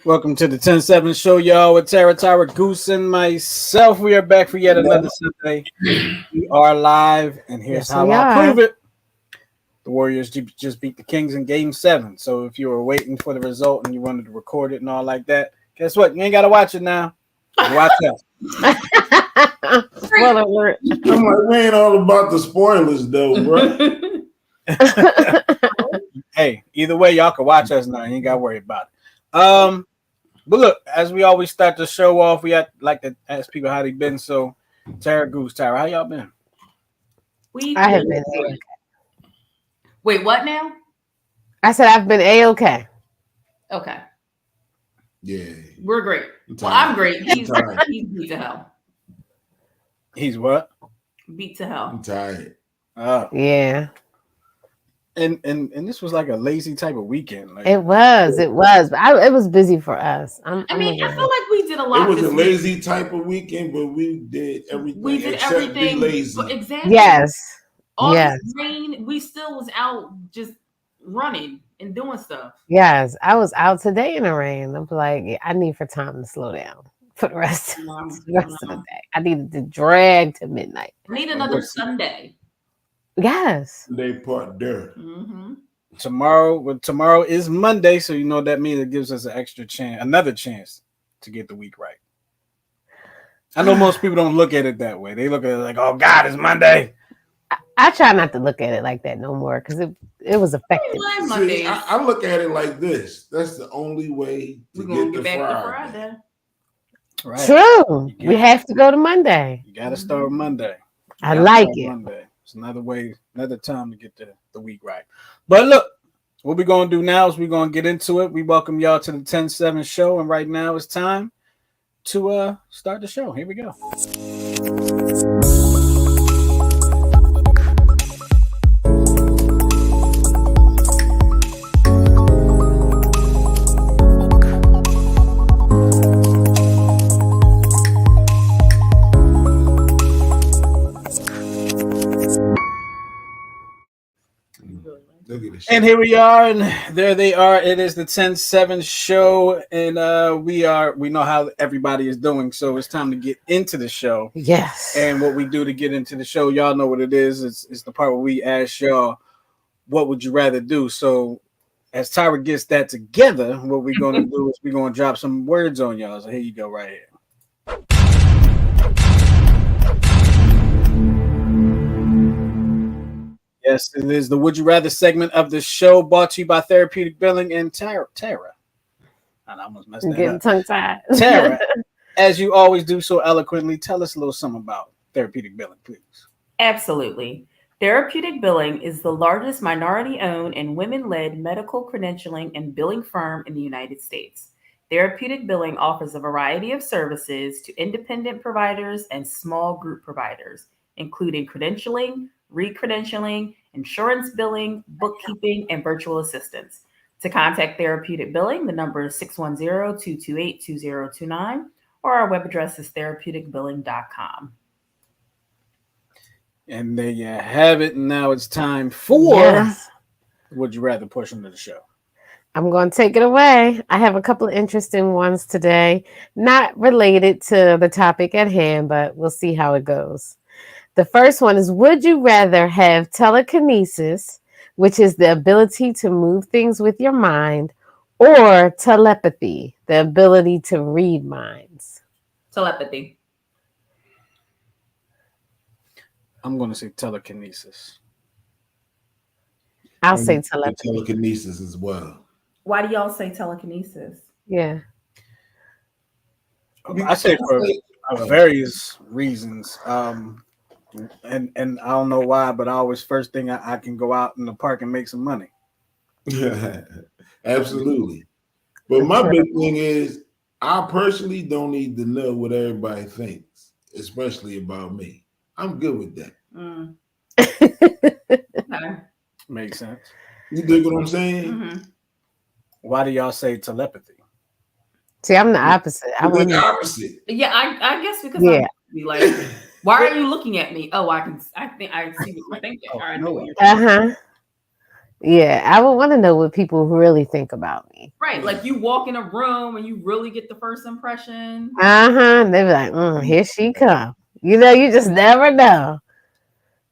Welcome to the 10-7 show, y'all, with Tara Goose and myself. We are back for yet another Sunday. We are live, and here's how I prove it. The Warriors just beat the Kings in Game 7. So if you were waiting for the result and you wanted to record it and all like that, guess what? You ain't got to watch it now. Watch us. I'm like, we ain't all about the spoilers, though, bro. Hey, either way, y'all can watch us now. You ain't got to worry about it. But look, as we always start the show off, we like to ask people how they been. So, Tara Goose, how y'all been? I have been A-okay. Wait, what now? I said I've been A-okay. Okay. Yeah. We're great. Well, I'm great. He's beat to hell. He's what? Beat to hell. I'm tired. Yeah. And this was like a lazy type of weekend. Like, it was. But it was busy for us. I feel like we did a lot. It was a lazy type of weekend, but we did everything. We did everything. Lazy. Exactly. Yes. All this rain, we still was out just running and doing stuff. Yes, I was out today in the rain. I'm like, I need for time to slow down for the rest of the day. I needed to drag to midnight. I need another Sunday. Yes. They part there. Mm-hmm. Tomorrow is Monday, so you know that means it gives us another chance to get the week right. I know most people don't look at it that way. They look at it like, oh God, it's Monday. I try not to look at it like that no more because it was effective. See, I look at it like this. That's the only way to get back to Friday. Right. True. We have to go to Monday. You got to start Monday. I like it. Monday. It's another time to get the week right. But look, what we're going to do now is we're going to get into it. We welcome y'all to the 10-7 show. And right now it's time to start the show. Here we go. And here we are, and there they are. It is the 10-7 show, and we know how everybody is doing, so it's time to get into the show. Yes. And what we do to get into the show, y'all know what it is. It's the part where we ask y'all, what would you rather do? So as Tyra gets that together, what we're going to do is we're going to drop some words on y'all. So here you go right here. Yes, it is the Would You Rather segment of the show, brought to you by Therapeutic Billing and Tara. I almost messed that getting up. Tongue-tied. Tara, as you always do so eloquently, tell us a little something about Therapeutic Billing, please. Absolutely. Therapeutic Billing is the largest minority-owned and women-led medical credentialing and billing firm in the United States. Therapeutic Billing offers a variety of services to independent providers and small group providers, including credentialing, re-credentialing, insurance billing, bookkeeping, and virtual assistance. To contact Therapeutic Billing, the number is 610-228-2029, or our web address is therapeuticbilling.com. And there you have it. Now it's time for Would You Rather portion of the show. I'm going to take it away. I have a couple of interesting ones today, not related to the topic at hand, but we'll see how it goes. The first one is, would you rather have telekinesis, which is the ability to move things with your mind, or telepathy, the ability to read minds? Telepathy. I'm going to say telekinesis. I'll say telepathy. Telekinesis as well. Why do y'all say telekinesis? Yeah. I say for various reasons. And I don't know why, but I always first thing I can go out in the park and make some money. Absolutely. But my big thing is, I personally don't need to know what everybody thinks, especially about me. I'm good with that. Okay. Makes sense. You dig what I'm saying? Mm-hmm. Why do y'all say telepathy? See, I'm the opposite. I'm the opposite. Yeah, I guess because I'm like, why are you looking at me? Oh, I think I see what you're thinking. All right, know what you're thinking. Yeah, I would want to know what people really think about me. Right. Like you walk in a room and you really get the first impression. And they be like, here she come. You know, you just never know.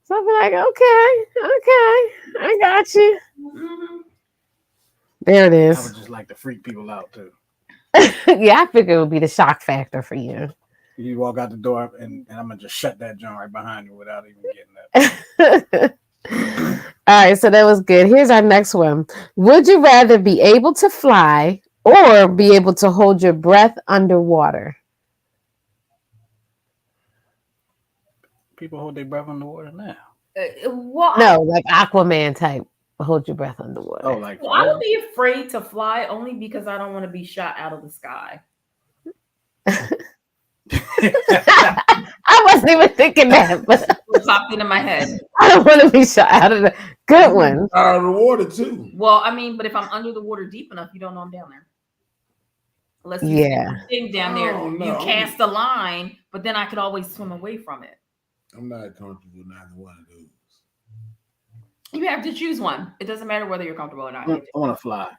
So I'll be like, okay, I got you. Mm-hmm. There it I is. would just like to freak people out too. Yeah, I figured it would be the shock factor for you. You walk out the door and I'm gonna just shut that joint right behind you without even getting that. All right, so that was good. Here's our next one. Would you rather be able to fly or be able to hold your breath underwater? People hold their breath underwater now. Well, No, like Aquaman type. Hold your breath underwater. Oh, like well, I would be afraid to fly only because I don't want to be shot out of the sky. I wasn't even thinking that, but It popped into my head. I don't want to be shot out of the good one. Out of the water too. Well, I mean, but if I'm under the water deep enough, you don't know I'm down there. Unless you Yeah. thing down there, Oh, you no. cast a line, but then I could always swim away from it. I'm not comfortable with neither one of those. You have to choose one. It doesn't matter whether you're comfortable or not. I want to fly.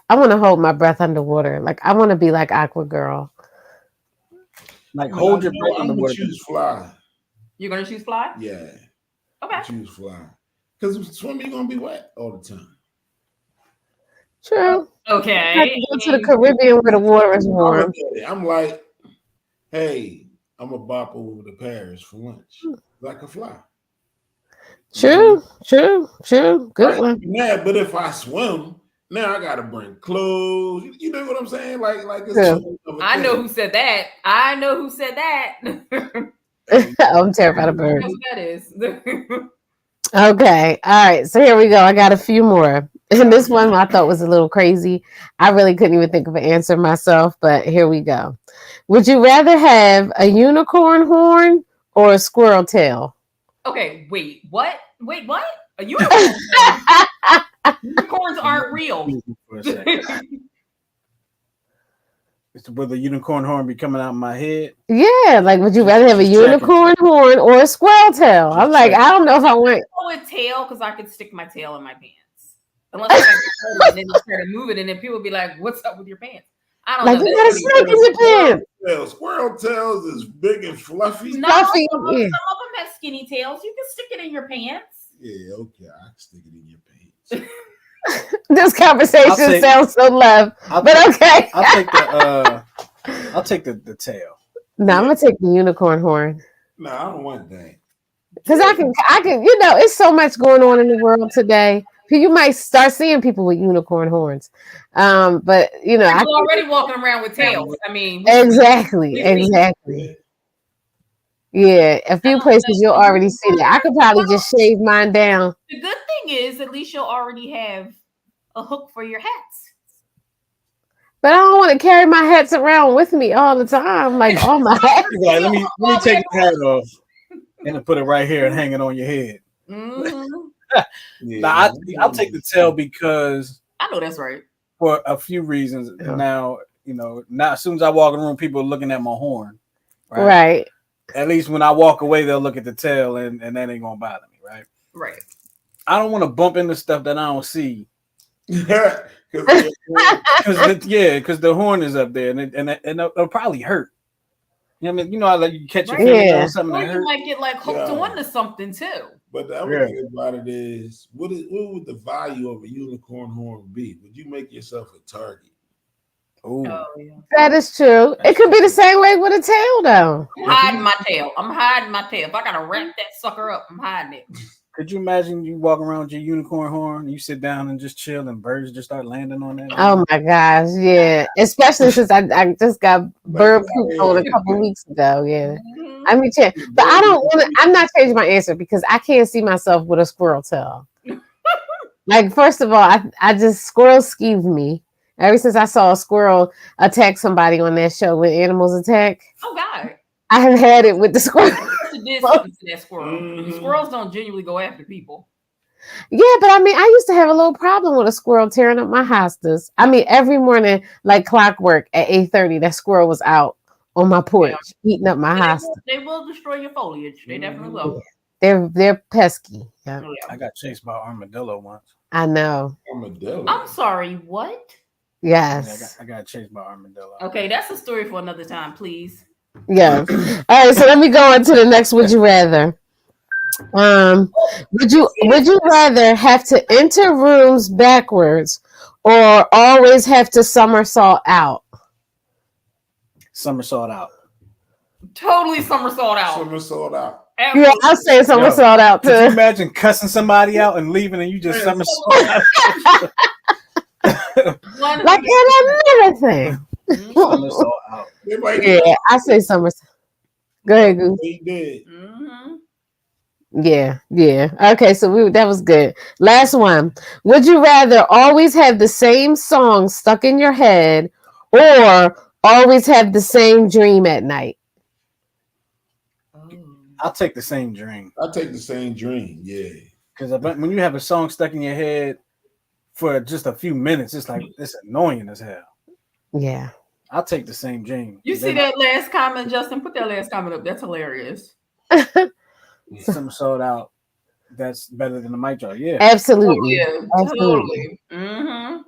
I want to hold my breath underwater. Like I want to be like Aqua Girl. Like hold your breath I'm gonna underwater. choose fly. You're gonna choose fly? Yeah, Okay. choose fly. Because swimming, you're gonna be wet all the time. True. I have Okay. to go to the Caribbean where the water is warm. I'm like, hey, I'm a bop over to Paris for lunch. Like a fly. True. Good one. Yeah, but if I swim, now I gotta bring clothes. You know what I'm saying? Like it's Yeah. I know who said that. I know who said that. I'm terrified of birds. That's what that is. Okay. All right. So here we go. I got a few more. And this one I thought was a little crazy. I really couldn't even think of an answer myself, but here we go. Would you rather have a unicorn horn or a squirrel tail? Okay, wait, what? Wait, what? A unicorn? Unicorns aren't real. For a second. Will the unicorn horn be coming out of my head? Yeah, like would you rather have a unicorn horn or a squirrel tail? I'm like, I don't know if I want. Go with tail because I could stick my tail in my pants. Unless I can and then you try to move it, and then people be like, "What's up with your pants?" I don't Like know. you got a snake in your pants. Squirrel tails is big and fluffy. No, Fluffy, some yeah. of them have skinny tails. You can stick it in your pants. Yeah, okay, I can stick it in your pants. This conversation sounds so love, but okay. I'll take the tail. No, I'm gonna take the unicorn horn No, I don't want that. because I can. You know, it's so much going on in the world today. You might start seeing people with unicorn horns, but you know, People already walking around with tails. I mean, exactly. Yeah, a few places you'll already see that. I could probably just shave mine down. The good thing is, at least you'll already have a hook for your hats. But I don't want to carry my hats around with me all the time. Like all my hats. Like, let me take the hat off and put it right here and hang it on your head. Mm-hmm. Yeah, Now, I'll take the tail because I know that's right. for a few reasons. Yeah. Now, now as soon as I walk in the room, people are looking at my horn. Right. At least when I walk away, they'll look at the tail and that ain't gonna bother me, right? Right. I don't want to bump into stuff that I don't see. Because Because the horn is up there and it'll probably hurt. You know what I mean? You know how you catch your Right. finger Yeah. on something Or that you hurt. might get like hooked onto something too. but the other thing about it is, what would the value of a unicorn horn be? Would you make yourself a target? Ooh. Oh yeah. That is true. It could be the same way with a tail, though. I'm hiding my tail. If I gotta wrap that sucker up, I'm hiding it. Could you imagine you walking around with your unicorn horn, you sit down and just chill, and birds just start landing on that? Oh my gosh, yeah. Especially since I just got bird poop on a couple weeks ago. Yeah. Mhm. I mean, but I don't want to. I'm not changing my answer because I can't see myself with a squirrel tail. Like, first of all, I just squirrels skeeve me. Ever since I saw a squirrel attack somebody on that show when animals attack, Oh God. I have had it with the squirrel. It did something to that squirrel. Mhm. Squirrels don't genuinely go after people. Yeah, but I mean, I used to have a little problem with a squirrel tearing up my hostas. I mean, every morning, like clockwork at 8:30, that squirrel was out on my porch eating up my hosta. They will destroy your foliage. They definitely will. They're pesky. Yeah, Oh, yeah. I got chased by an armadillo once. I know. Armadillo. I'm sorry, what? Yeah, Yes. I got chased by an armadillo. Okay, that's a story for another time, please. Yes. All right, so let me go on to the next would you rather. Would you rather have to enter rooms backwards or always have to somersault out? Somersault out. Totally somersault out. Somersault out. Yeah, I'll say somersault out Could you too. imagine cussing somebody out and leaving and you just somersault out? Like in another thing. Somersault out. Yeah, I say somersault. Go ahead, Goose. He did. Yeah. Okay, so that was good. Last one. Would you rather always have the same song stuck in your head or always have the same dream at night? I'll take the same dream. I take the same dream. Yeah. Because when you have a song stuck in your head for just a few minutes, it's annoying as hell. Yeah. I'll take the same dream. You see that last comment, Justin? Put that last comment up. That's hilarious. Somersault out. That's better than the mic drop. Yeah. Absolutely. Oh, yeah, Absolutely. totally.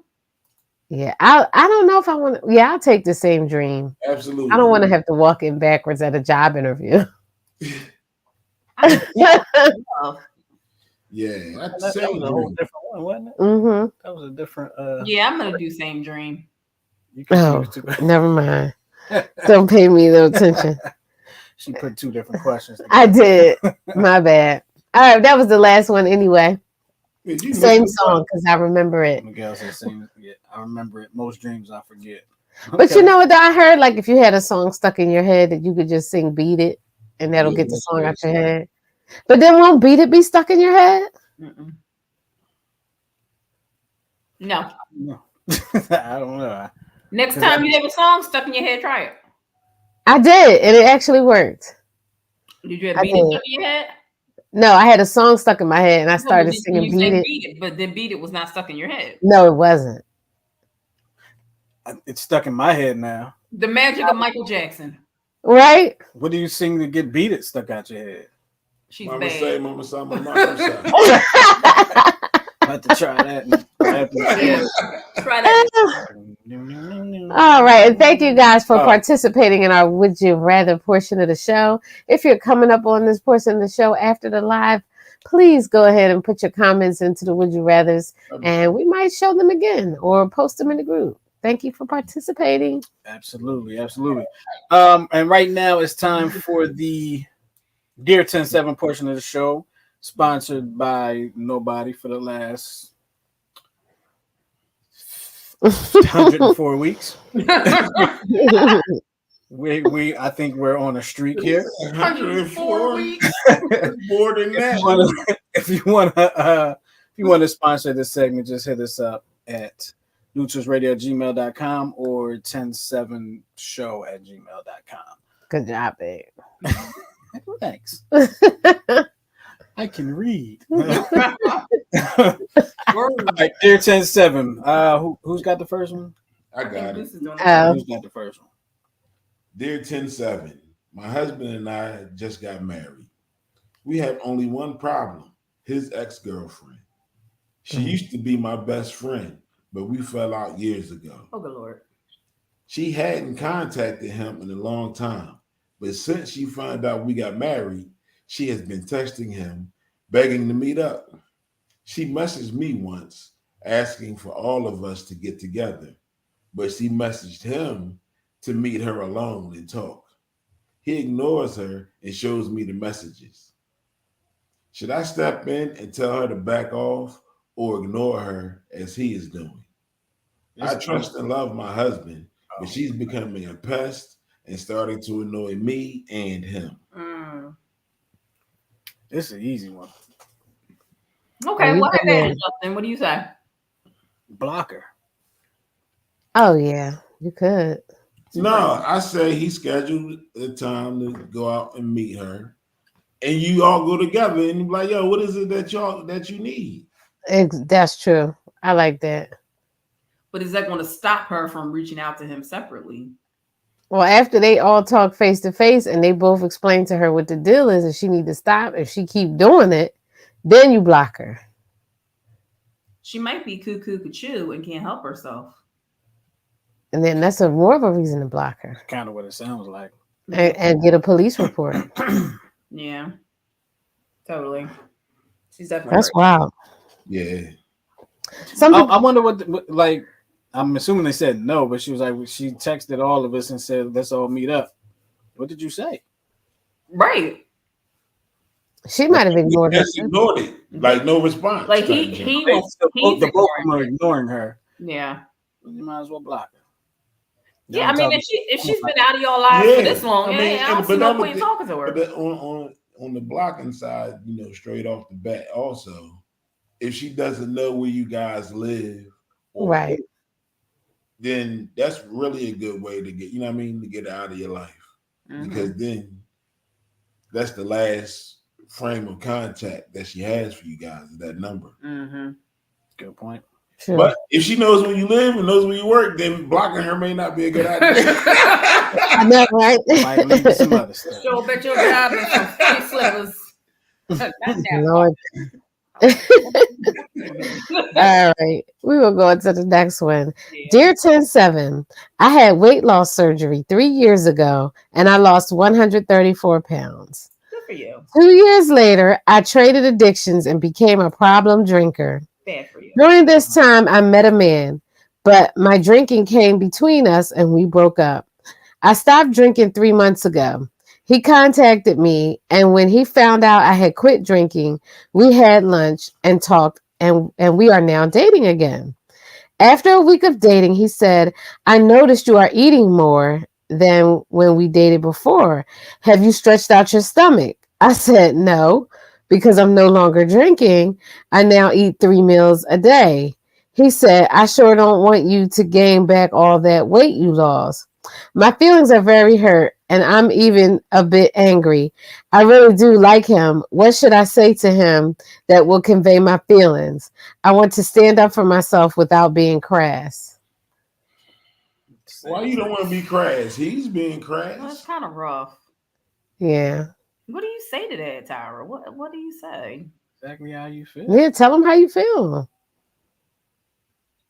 Yeah. I don't know if I want to. Yeah, I'll take the same dream. Absolutely. I don't want to have to walk in backwards at a job interview. Yeah. That That's the was same a whole dream. different one, wasn't it? Mm-hmm. That was a different. Yeah, I'm gonna do same dream. You Oh, confused too. never mind. Don't pay me no attention. She put two different questions. I did. My bad. All right, that was the last one anyway. Did you Same miss song because I remember it. Miguel said, "Same." Yeah, I remember it. Most dreams I forget. But you know what? I heard like if you had a song stuck in your head that you could just sing "Beat It" and that'll get the song out your head. But then won't "Beat It" be stuck in your head? No. No. I don't know. Next time you have a song stuck in your head, try it. I did, and it actually worked. Did you have I Beat It did. stuck in your head? No, I had a song stuck in my head, and I No, started but you singing said "Beat It." Beat It, but then Beat It was not stuck in your head. No, it wasn't. It's stuck in my head now. The magic of Michael Jackson. Right? What do you sing to get beat it stuck out your head? She's Mama bad. say, mama say, mama say. I have to try that. Try that. All right, and thank you guys for participating in our Would You Rather portion of the show. If you're coming up on this portion of the show after the live, please go ahead and put your comments into the Would You Rathers, and we might show them again or post them in the group. Thank you for participating. Absolutely. And right now it's time for the Dear 10-7 portion of the show, sponsored by nobody for the last 104 weeks. We I think we're on a streak here. 104 weeks. More than that. If you want to sponsor this segment, just hit us up at neutralsradio@gmail.com or 107show@gmail.com. Good job, babe. Thanks. I can read. Word. All right, Dear 10-7. Who's got the first one? I got it. This is doing Who's got the first one? Dear 10-7, my husband and I just got married. We have only one problem, his ex-girlfriend. She used to be my best friend, but we fell out years ago. Oh, good Lord. She hadn't contacted him in a long time, but since she found out we got married, she has been texting him, begging to meet up. She messaged me once, asking for all of us to get together, but she messaged him to meet her alone and talk. He ignores her and shows me the messages. Should I step in and tell her to back off or ignore her as he is doing? I trust and love my husband, but she's becoming a pest and starting to annoy me and him. This is an easy one. Okay, what happened, Justin? What do you say? Block her. Oh, yeah, you could. No, I say he scheduled a time to go out and meet her, and you all go together and you're like, yo, what is it that you need? That's true. I like that. But is that going to stop her from reaching out to him separately? Well, after they all talk face to face and they both explain to her what the deal is and she need to stop, if she keep doing it, then you block her. She might be cuckoo cuckoo and can't help herself. And then that's more of a reason to block her. Kind of what it sounds like. And get a police report. Yeah. Totally. She's definitely That's wild. Yeah. I wonder what, like, I'm assuming they said no, but she was like, she texted all of us and said, let's all meet up. What did you say? right. She might have ignored her. Just ignored it. Like no response. Like he was he's The both of them are ignoring. ignoring her. Yeah. You might as well block her. Yeah, I mean, if she's been out of your life for this long, I don't see no point in talking to her. But on the blocking side, you know, straight off the bat, also, if she doesn't know where you guys live, Right, then that's really a good way to get, you know what I mean, to get out of your life. Because then that's the last frame of contact that she has for you guys, that number. Good point. true. But if she knows where you live and knows where you work, then blocking her may not be a good idea. I know, right? Might lead to some other stuff. Sure, bet your job is some face slippers. Lord. All right, we will go into the next one. Dear 107, I had weight loss surgery 3 years ago and I lost 134 pounds. Good for you. 2 years later, I traded addictions and became a problem drinker. Bad for you. During this time, I met a man, but my drinking came between us and we broke up. I stopped drinking 3 months ago. He contacted me, and when he found out I had quit drinking, we had lunch and talked, and we are now dating again. After a week of dating, he said, I noticed you are eating more than when we dated before. Have you stretched out your stomach? I said, no, because I'm no longer drinking. I now eat 3 meals a day. He said, I sure don't want you to gain back all that weight you lost. My feelings are very hurt, and I'm even a bit angry. I really do like him. What should I say to him that will convey my feelings? I want to stand up for myself without being crass. Why you don't want to be crass? He's being crass. Well, it's kind of rough. Yeah. What do you say to that, Tyra? What do you say? Exactly how you feel. Yeah, tell him how you feel.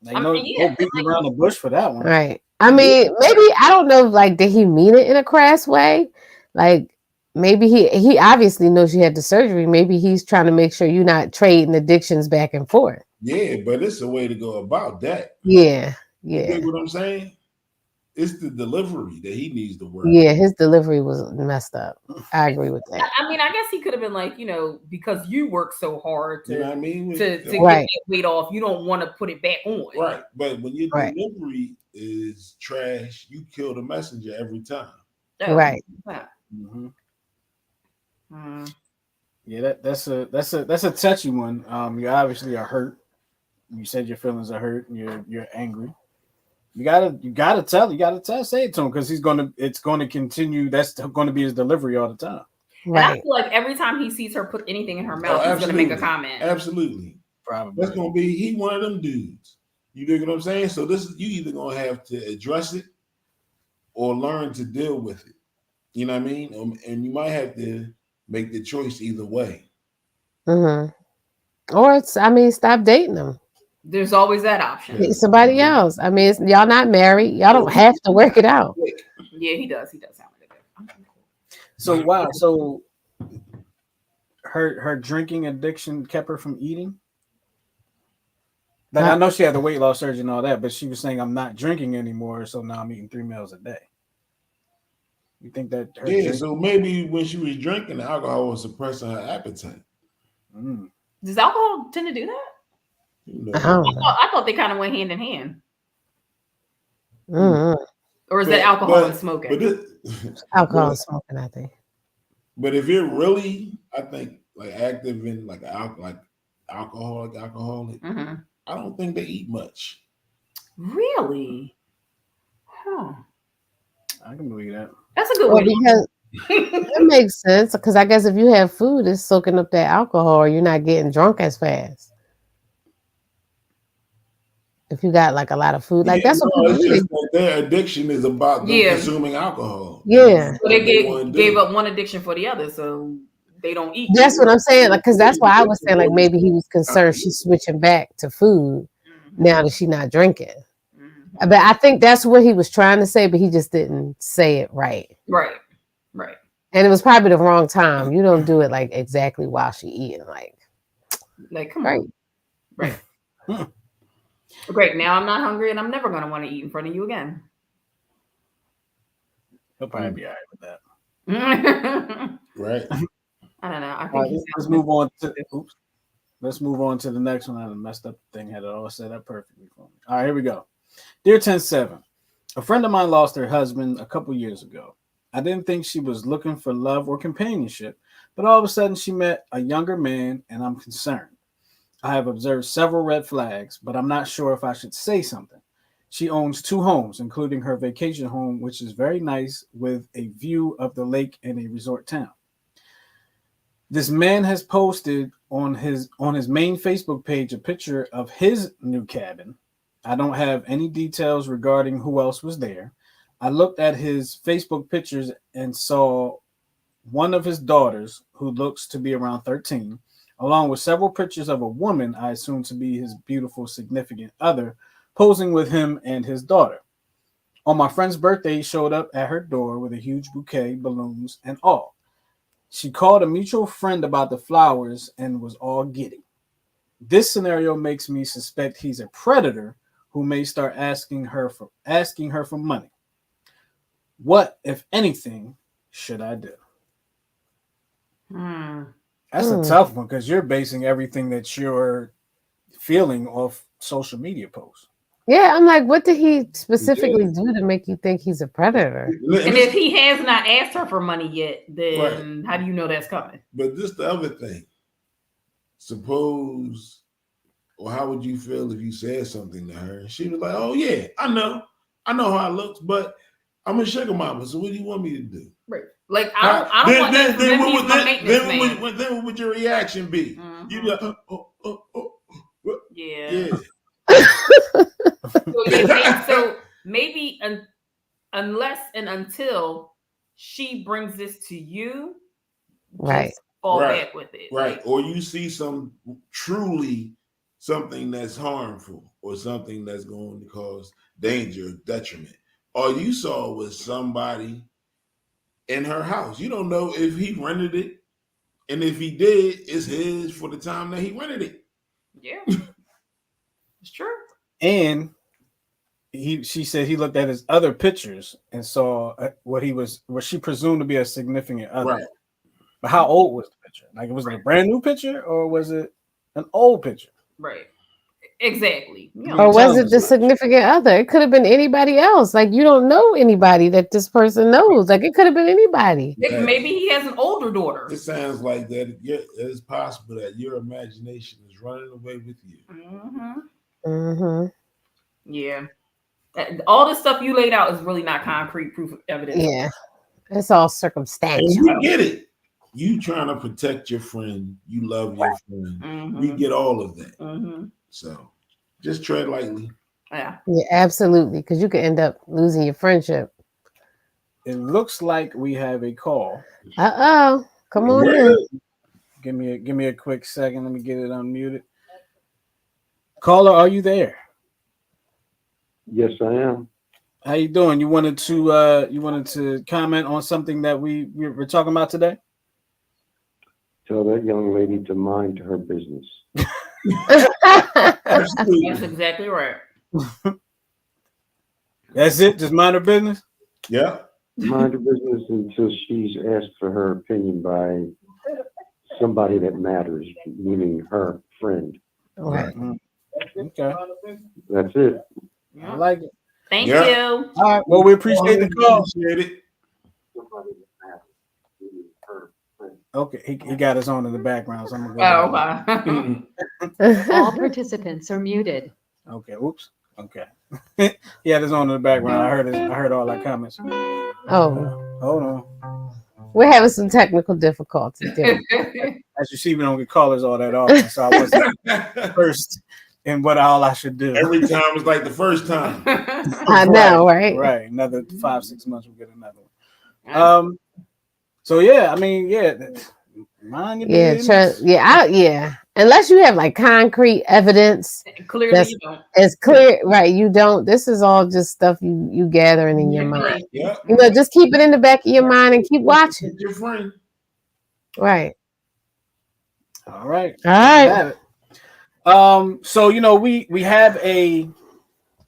Like, no beating around the bush for that one. Right. I mean, maybe, I don't know, like, did he mean it in a crass way? Like, maybe he obviously knows you had the surgery. Maybe he's trying to make sure you're not trading addictions back and forth. Yeah, but it's a way to go about that. Yeah. You get what I'm saying? It's the delivery that he needs to work. Yeah, his delivery was messed up. I agree with that. I mean, I guess he could have been like, you know, because you work so hard to, you know what I mean? to get Right. that weight off, you don't want to put it back on. Right. But when your Right. delivery is trash, you kill the messenger every time. Oh, Right. yeah. Yeah, that's a touchy one. You obviously are hurt. You said your feelings are hurt and you're angry. You gotta say it to him because it's gonna continue. That's going to be his delivery all the time. And I feel like every time he sees her put anything in her mouth, he's gonna make a comment. Absolutely. Probably. That's gonna be he one of them dudes. You dig what I'm saying? So you either gonna have to address it or learn to deal with it. You know what I mean? And you might have to make the choice either way. Or stop dating him. There's always that option. Meet somebody else. I mean, y'all not married. Y'all don't have to work it out. Yeah, he does. He does sound like that. So wow. So her drinking addiction kept her from eating. Like, I know she had the weight loss surgery and all that, but she was saying I'm not drinking anymore, so now I'm eating 3 meals a day. You think that? So maybe when she was drinking, the alcohol was suppressing her appetite. Does alcohol tend to do that? I thought they kind of went hand in hand. Or is that alcohol and smoking? Alcohol and smoking, I think. But if you're really, I think, like active in like alcoholic, I don't think they eat much. Really? Huh. I can believe that. That's a good way. Because it makes sense. Because I guess if you have food, it's soaking up that alcohol, or you're not getting drunk as fast. If you got like a lot of food, like that's what no, it's people just that their addiction is about them consuming alcohol. Yeah. So they gave up one addiction for the other, so they don't eat. That's what I'm saying. Like, because that's why I was saying, like, maybe he was concerned she's switching back to food now that she's not drinking. But I think that's what he was trying to say, but he just didn't say it right. Right. And it was probably the wrong time. You don't do it like exactly while she eating. Like come on. Right. Great. Now I'm not hungry, and I'm never going to want to eat in front of you again. He'll probably be all right with that. Right. I don't know. I think let's move on to Let's move on to the next one. I messed up the thing, had it all set up perfectly for me. All right, here we go. Dear 10-7, a friend of mine lost her husband a couple years ago. I didn't think she was looking for love or companionship, but all of a sudden she met a younger man, and I'm concerned. I have observed several red flags, but I'm not sure if I should say something. She owns 2 homes, including her vacation home, which is very nice with a view of the lake and a resort town. This man has posted on his main Facebook page a picture of his new cabin. I don't have any details regarding who else was there. I looked at his Facebook pictures and saw one of his daughters, who looks to be around 13, along with several pictures of a woman I assume to be his beautiful significant other, posing with him and his daughter. On my friend's birthday, he showed up at her door with a huge bouquet, balloons, and all. She called a mutual friend about the flowers and was all giddy. This scenario makes me suspect he's a predator who may start asking her for money. What, if anything, should I do? That's a tough one because you're basing everything that you're feeling off social media posts. Yeah, I'm like, what did he specifically do to make you think he's a predator? And if he has not asked her for money yet, then how do you know that's coming? But this the other thing. Suppose, or how would you feel if you said something to her and she was like, "Oh yeah, I know how it looks, but I'm a sugar mama. So what do you want me to do?" Right. Like I don't want that. Then what would your reaction be? You'd be like, yeah. So maybe unless and until she brings this to you, right? Fall back with it, right? Or you see something that's harmful or something that's going to cause danger, detriment. All you saw was somebody in her house. You don't know if he rented it, and if he did, it's his for the time that he rented it. Yeah, it's true. And she said he looked at his other pictures and saw what she presumed to be a significant other. Right. But how old was the picture? Like, was it a brand new picture or was it an old picture? Right. Exactly. Or was it the significant other? It could have been anybody else. Like, you don't know anybody that this person knows. Like, it could have been anybody. Maybe he has an older daughter. It sounds like that. It's possible that your imagination is running away with you. Yeah. All the stuff you laid out is really not concrete proof of evidence. Yeah. It's all circumstantial. And we get it. You trying to protect your friend. You love your friend. We get all of that. So just tread lightly. Yeah, absolutely. Because you could end up losing your friendship. It looks like we have a call. Come on in. Give me a quick second. Let me get it unmuted. Caller, are you there? Yes, I am. How you doing? You wanted to comment on something that we were talking about today? Tell that young lady to mind her business. That's exactly right. That's it? Just mind her business? Yeah. Mind her business until she's asked for her opinion by somebody that matters, meaning her friend. Right. Okay. That's it. I like it. Thank you. All right. Well, we appreciate the call. Appreciate it. Okay, he got his own in the background. So I'm gonna go All participants are muted. Okay, oops. Okay. He had his own in the background. I heard all our comments. Oh. Hold on. We're having some technical difficulties there. As you see, we don't get callers all that often, so I wasn't first and what all I should do. Every time it's like the first time. I know, right? Right. Another 5-6 months, we'll get another one. So yeah, I mean, mind your business. Yeah. Unless you have like concrete evidence, Clearly you don't. it's clear, right? You don't. This is all just stuff you gathering in your mind. Yeah. You know, just keep it in the back of your mind and keep watching. Your friend. Right. All right. All right. Have it. So you know, we have a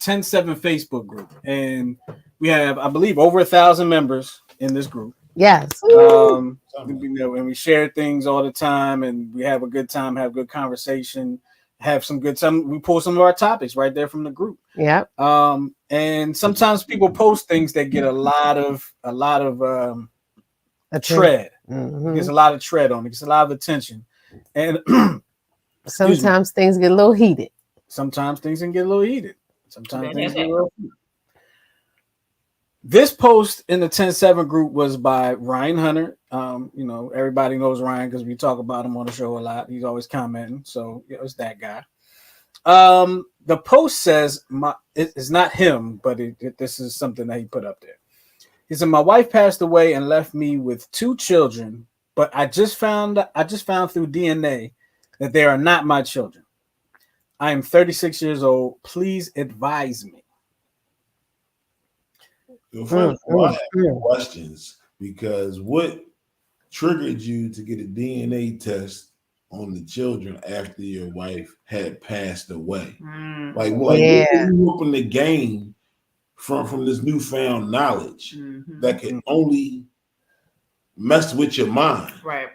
10-7 Facebook group, and we have, I believe, over 1,000 members in this group. Yes. You know, and we share things all the time, and we have a good time, have good conversation, have some good time. We pull some of our topics right there from the group. Yeah. And sometimes people post things that get a lot of tread. Mm-hmm. Gets a lot of tread on it. Gets a lot of attention, and sometimes things get a little heated. Sometimes things can get a little heated. Sometimes things get a little heated. This post in the 10-7 group was by Ryan Hunter. You know, everybody knows Ryan because we talk about him on the show a lot. He's always commenting. So it's that guy. The post says, it's not him, but this is something that he put up there. He said, my wife passed away and left me with 2 children, but I just found through DNA that they are not my children. I am 36 years old. Please advise me. So first of all, I have questions, because what triggered you to get a DNA test on the children after your wife had passed away? Like you open the game from this newfound knowledge that can only mess with your mind. Right.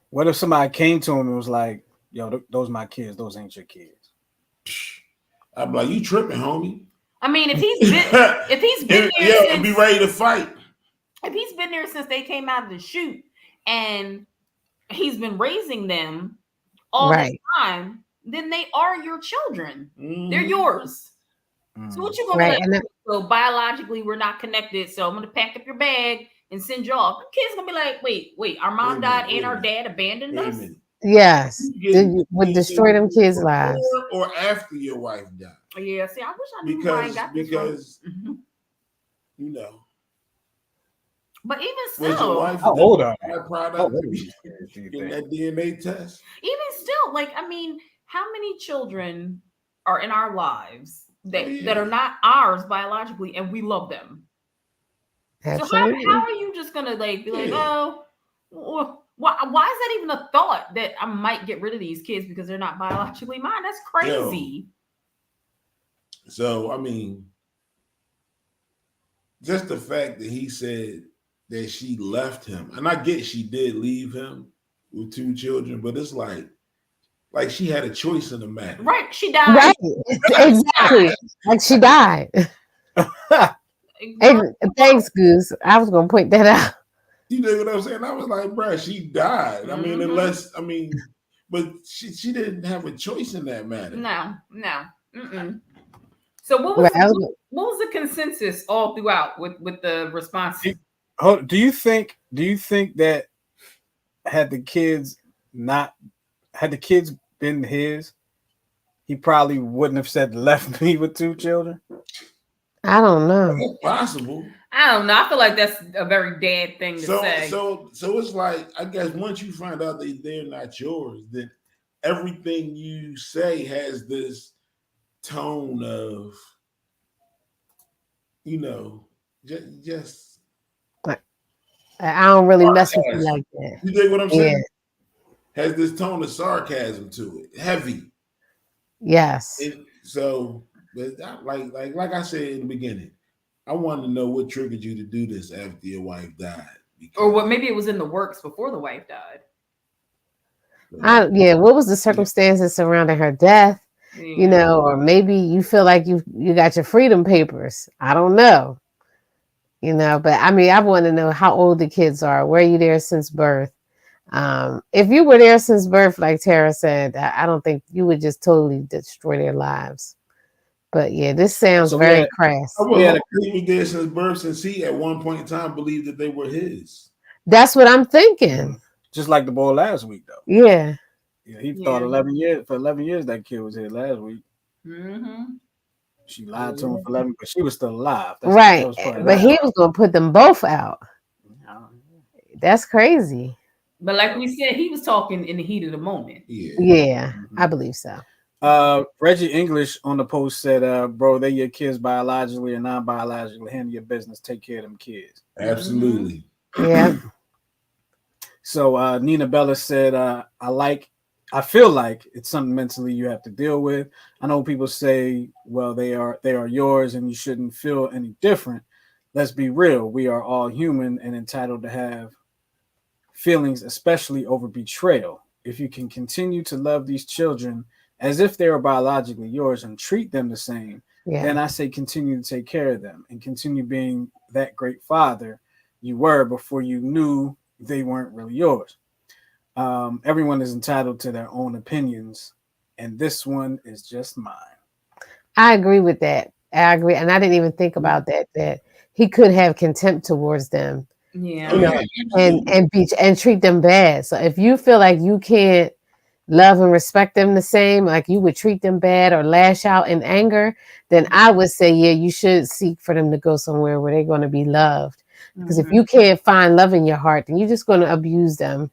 What if somebody came to him and was like, yo, those my kids, those ain't your kids? I'm like, you tripping, homie. I mean, if he's been there since, be ready to fight. If he's been there since they came out of the chute and he's been raising them all this time, then they are your children. They're yours. So what you gonna be like? So biologically, we're not connected. So I'm gonna pack up your bag and send you off. The kids gonna be like, wait, our mom died and our dad abandoned us. Yes, it would destroy them kids' lives. Or after your wife died. Yeah, see, I wish I knew where I got this because from. You know. But even still, how old are they? Getting that DNA test. Even still, like, I mean, how many children are in our lives that are not ours biologically, and we love them? Absolutely. So how are you just gonna like be like, oh, why is that even a thought that I might get rid of these kids because they're not biologically mine? That's crazy. So I mean, just the fact that he said that she left him, and I get she did leave him with 2 children, but it's like she had a choice in the matter. Right, she died. Right, exactly. Like she died. Hey, thanks, Goose. I was gonna point that out. You know what I'm saying? I was like, bro, she died. I mean, but she didn't have a choice in that matter. No. So what was the consensus all throughout with the response? Do you think that had the kids been his, he probably wouldn't have said left me with 2 children? I don't know. It's possible. I don't know. I feel like that's a very dad thing to say. So it's like, I guess once you find out that they're not yours, then everything you say has this tone of, you know, just I don't really mess with you like that. You dig what I'm saying? Has this tone of sarcasm to it, heavy. Yes. But like I said in the beginning, I wanted to know what triggered you to do this after your wife died. Or what? Maybe it was in the works before the wife died. What was the circumstances surrounding her death? You know, or maybe you feel like you got your freedom papers. I don't know. You know, but I mean, I want to know how old the kids are. Were you there since birth? If you were there since birth, like Tara said, I don't think you would just totally destroy their lives. But yeah, this sounds very crass. I was there since birth, since he at one point in time believed that they were his. That's what I'm thinking. Just like the boy last week, though. Yeah. Yeah, he thought 11 years. For 11 years, that kid was here last week. Mm-hmm. She lied to him for 11, but she was still alive. Right. That was part of But that. he was going to put them both out. That's crazy. But like we said, he was talking in the heat of the moment. Yeah, I believe so. Reggie English on the post said, bro, they're your kids biologically and non-biologically. Handle your business. Take care of them kids. Absolutely. Yeah. So Nina Bella said, I feel like it's something mentally you have to deal with. I know people say, well, they are yours and you shouldn't feel any different. Let's be real. We are all human and entitled to have feelings, especially over betrayal. If you can continue to love these children as if they are biologically yours and treat them the same, then I say continue to take care of them and continue being that great father you were before you knew they weren't really yours. Everyone is entitled to their own opinions, and this one is just mine. I agree with that. I agree, and I didn't even think about that he could have contempt towards them. Yeah. You know, and treat them bad. So if you feel like you can't love and respect them the same, like you would treat them bad or lash out in anger, then I would say, yeah, you should seek for them to go somewhere where they're going to be loved. Because if you can't find love in your heart, then you're just going to abuse them.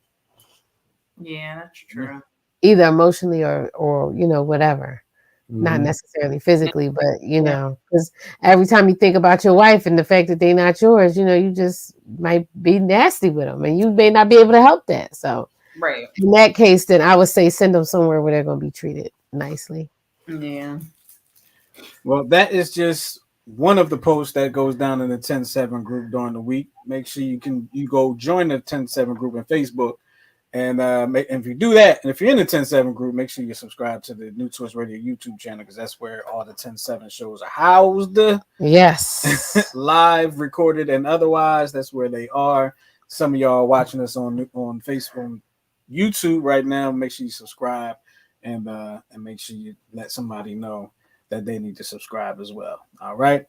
Yeah, that's true. Either emotionally or you know, whatever. Not necessarily physically, but you know, because every time you think about your wife and the fact that they're not yours, you know, you just might be nasty with them and you may not be able to help that. So right. In that case, then I would say send them somewhere where they're going to be treated nicely. Yeah. Well, that is just one of the posts that goes down in the 10-7 group during the week. Make sure you go join the 10-7 group on Facebook. And if you do that, and if you're in the 10-7 group, make sure you subscribe to the New Twist Radio YouTube channel because that's where all the 10-7 shows are housed. Yes. Live, recorded, and otherwise. That's where they are. Some of y'all are watching us on Facebook, on YouTube right now. Make sure you subscribe and make sure you let somebody know that they need to subscribe as well. All right.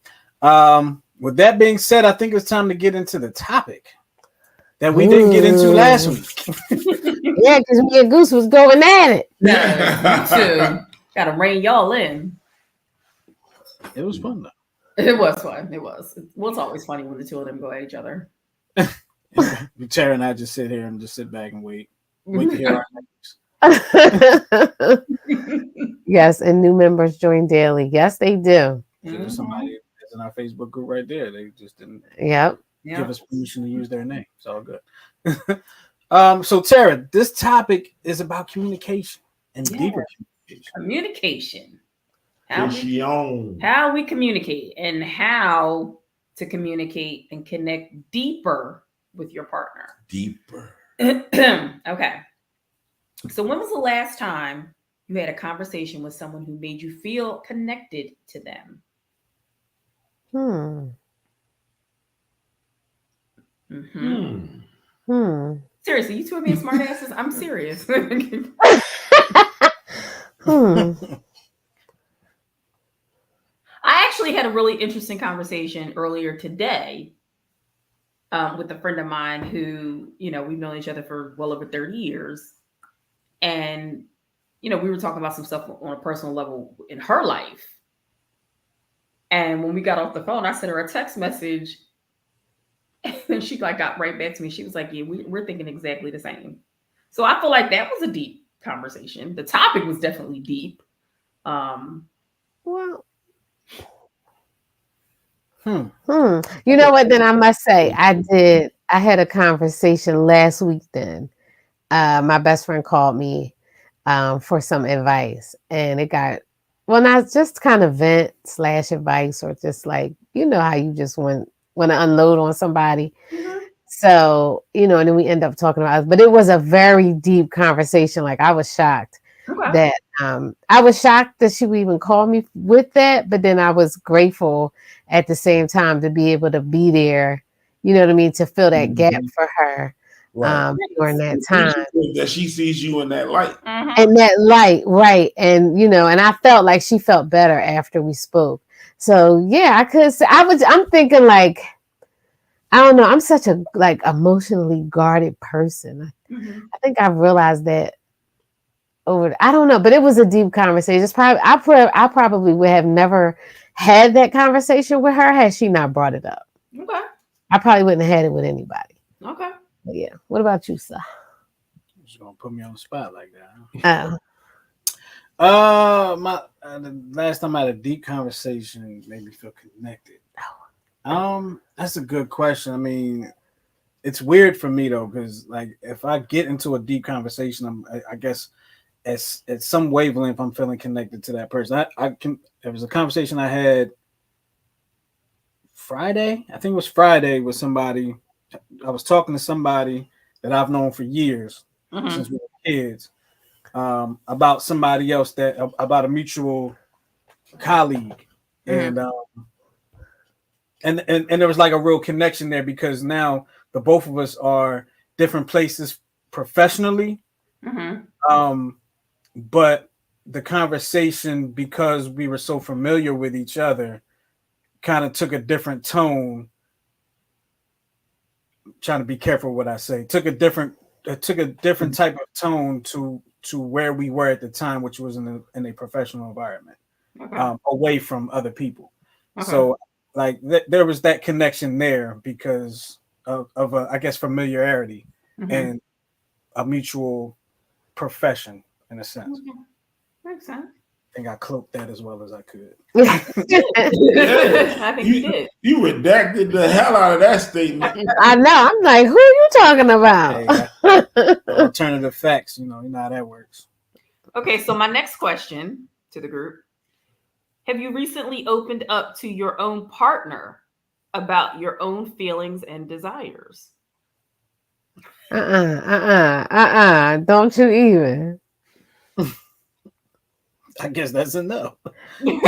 With that being said, I think it's time to get into the topic that we didn't get into last week. Yeah, because me and Goose was going at it. No, too. Gotta rein y'all in. It was fun though. It was fun. It was. Well, it's always funny when the two of them go at each other. Tara and I just sit here and just sit back and wait to hear our news. Yes, and new members join daily. Yes, they do. There's somebody that's in our Facebook group right there. They just didn't give us permission to use their name. It's all good. So Tara, this topic is about communication and deeper communication. How we communicate and how to communicate and connect deeper with your partner. Deeper. Okay. So when was the last time you had a conversation with someone who made you feel connected to them? Seriously, you two are being smart asses. I'm serious. I actually had a really interesting conversation earlier today with a friend of mine who, you know, we've known each other for well over 30 years. And, you know, we were talking about some stuff on a personal level in her life. And when we got off the phone, I sent her a text message and she got right back to me. She was like, yeah, we're thinking exactly the same. So I feel like that was a deep conversation. The topic was definitely deep. Well, you know what? Then I must say, I had a conversation last week. Then my best friend called me for some advice, and it got not just kind of vent / advice, or just like, you know how you just want to unload on somebody. So, you know, and then we end up talking about it, but it was a very deep conversation. Like, I was shocked that she would even call me with that. But then I was grateful at the same time to be able to be there, you know what I mean? To fill that gap for her during that time. That she sees you in that light. And that light, right. And, you know, and I felt like she felt better after we spoke. So, yeah, I could say, I'm thinking like, I don't know. I'm such a emotionally guarded person. I think I've realized that over. I don't know, but it was a deep conversation. It's probably I probably would have never had that conversation with her had she not brought it up. Okay. I probably wouldn't have had it with anybody. Okay. But yeah. What about you, sir? You're just gonna put me on the spot like that. My the last time I had a deep conversation made me feel connected. That's a good question. I mean, it's weird for me though, because like if I get into a deep conversation, I guess at some wavelength I'm feeling connected to that person. There was a conversation I had Friday. I think it was Friday with somebody. I was talking to somebody that I've known for years since we were kids. About somebody else about a mutual colleague, and there was like a real connection there because now the both of us are different places professionally, but the conversation, because we were so familiar with each other, kind of took a different tone. I'm trying to be careful what I say. Took a different type of tone to where we were at the time, which was in a professional environment, away from other people. So like there was that connection there because of I guess familiarity and a mutual profession in a sense. Makes sense. I think I cloaked that as well as I could. I think you did. You redacted the hell out of that statement. I know. I'm like, who are you talking about? Hey, alternative facts, you know how that works. Okay, so my next question to the group: have you recently opened up to your own partner about your own feelings and desires? Don't you even. I guess that's a no. No, I'm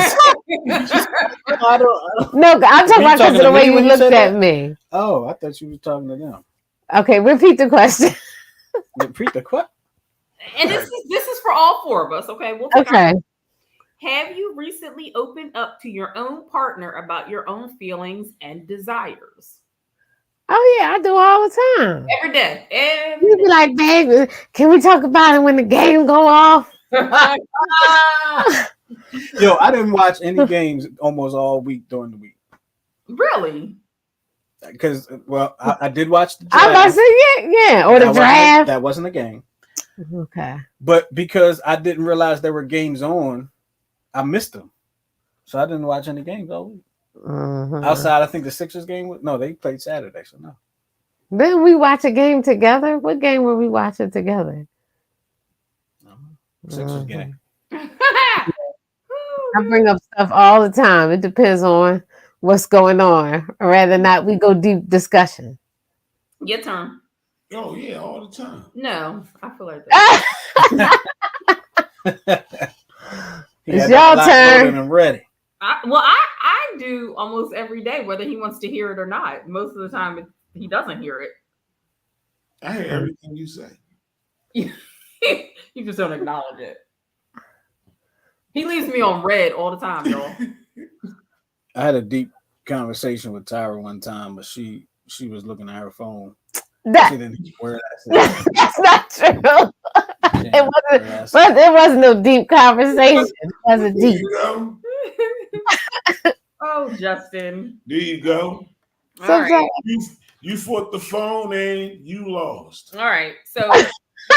talking about because of the way you looked at me. Oh, I thought you were talking to them. Okay, repeat the question. Repeat the question. And this is for all four of us. Okay, Okay. Have you recently opened up to your own partner about your own feelings and desires? Oh yeah, I do all the time. Every day. You be like, baby, can we talk about it when the game go off? Yo, I didn't watch any games almost all week during the week. Really? Because, well, I did watch the draft. I was saying, yeah, or the draft. That wasn't a game. Okay. But because I didn't realize there were games on, I missed them. So I didn't watch any games all week. Outside, I think the Sixers game they played Saturday, so no. Didn't we watch a game together? What game were we watching together? Sixers game. I bring up stuff all the time. It depends on what's going on. Or rather not, we go deep discussion. Your turn. Oh yeah, all the time. No, I feel like that. It's your turn. I'm ready. I do almost every day, whether he wants to hear it or not. Most of the time, he doesn't hear it. I hear everything you say. You just don't acknowledge it. He leaves me on red all the time, y'all. I had a deep conversation with Tyra one time, but she was looking at her phone. She didn't hear a word I said. That's not true. It wasn't no deep conversation. It wasn't deep. Oh, Justin. There you go. All right. You fought the phone and you lost. All right. So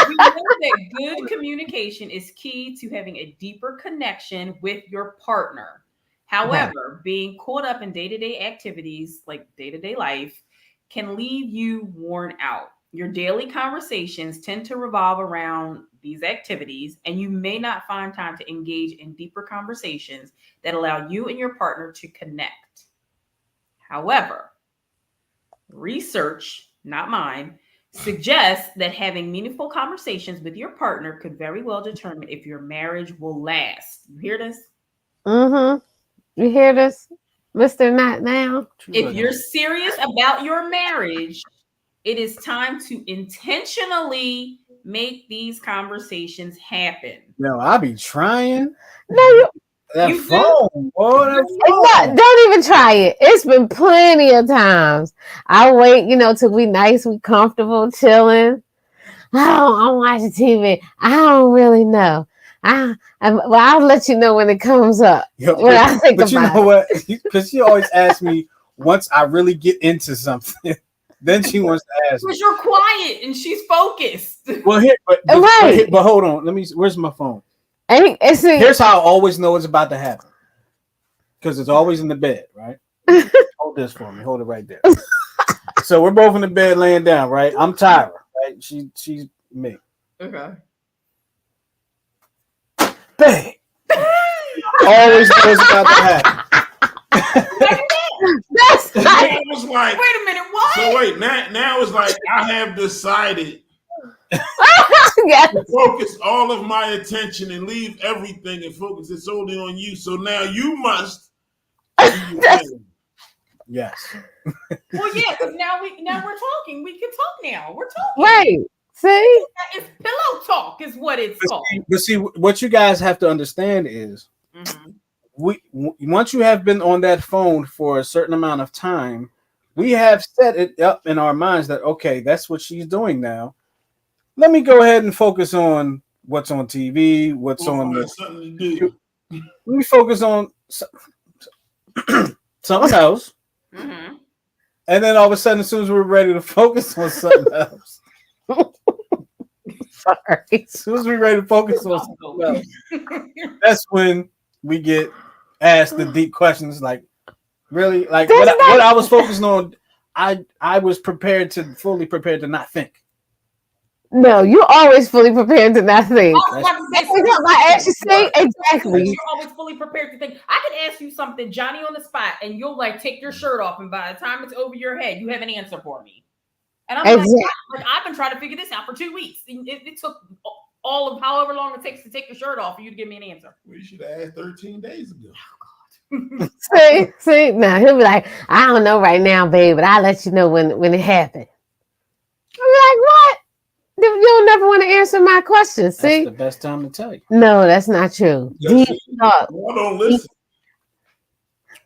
we know that good communication is key to having a deeper connection with your partner. However, being caught up in day-to-day activities like day-to-day life can leave you worn out. Your daily conversations tend to revolve around these activities, and you may not find time to engage in deeper conversations that allow you and your partner to connect. However, research, not mine, suggests that having meaningful conversations with your partner could very well determine if your marriage will last. You hear this? You hear this, Mr. Not Now? If you're serious about your marriage, it is time to intentionally make these conversations happen. No, I be trying. No, that you phone, boy. That phone. Don't even try it. It's been plenty of times. I wait, till we nice, we comfortable, chilling. I'm watching TV. I don't really know. Well, I'll let you know when it comes up. Yo, When I think but you about know what? Because she always asks me once I really get into something, then she wants to ask me. Because you're quiet and she's focused. Well, Right. but hold on. Where's my phone? it. Here's how I always know it's about to happen. Because it's always in the bed, right? Hold this for me. Hold it right there. So we're both in the bed laying down, right? I'm Tyra, right? She's me. Okay. Bang. Always know it's about to happen. That's Now not, it was like, Wait a minute, what? so wait, now it's like I have decided yeah. to focus all of my attention and leave everything and focus it solely on you. So now you must. Yes. Well, yeah, because now we're talking. We can talk now. We're talking. Right. See? It's pillow talk, is what it's called. But see, what you guys have to understand is Mhm. once you have been on that phone for a certain amount of time, we have set it up in our minds that, okay, that's what she's doing now. Let me go ahead and focus on what's on TV, what's on the. Something to do. Let me focus on something else. Mhm. And then all of a sudden, as soon as we're ready to focus on something else, Sorry. as soon as we're ready to focus on something else, that's when we get asked the deep questions like, really? Like what I was focusing on, I was fully prepared to not think. No, you're always fully prepared to not think. I was about to say, That's what I actually say. Exactly. You're always fully prepared to think. I could ask you something, Johnny, on the spot, and you'll like take your shirt off, and by the time it's over your head, you have an answer for me. And I'm Exactly. like, I've been trying to figure this out for 2 weeks. It took all of however long it takes to take your shirt off for you to give me an answer. Well, you should have asked 13 days ago. See, now he'll be like, I don't know right now, babe, but I'll let you know when it happened. I'm like, what? You'll never want to answer my questions. That's See? the best time to tell you. No, that's not true. Yes, Deep talk. Well, don't listen.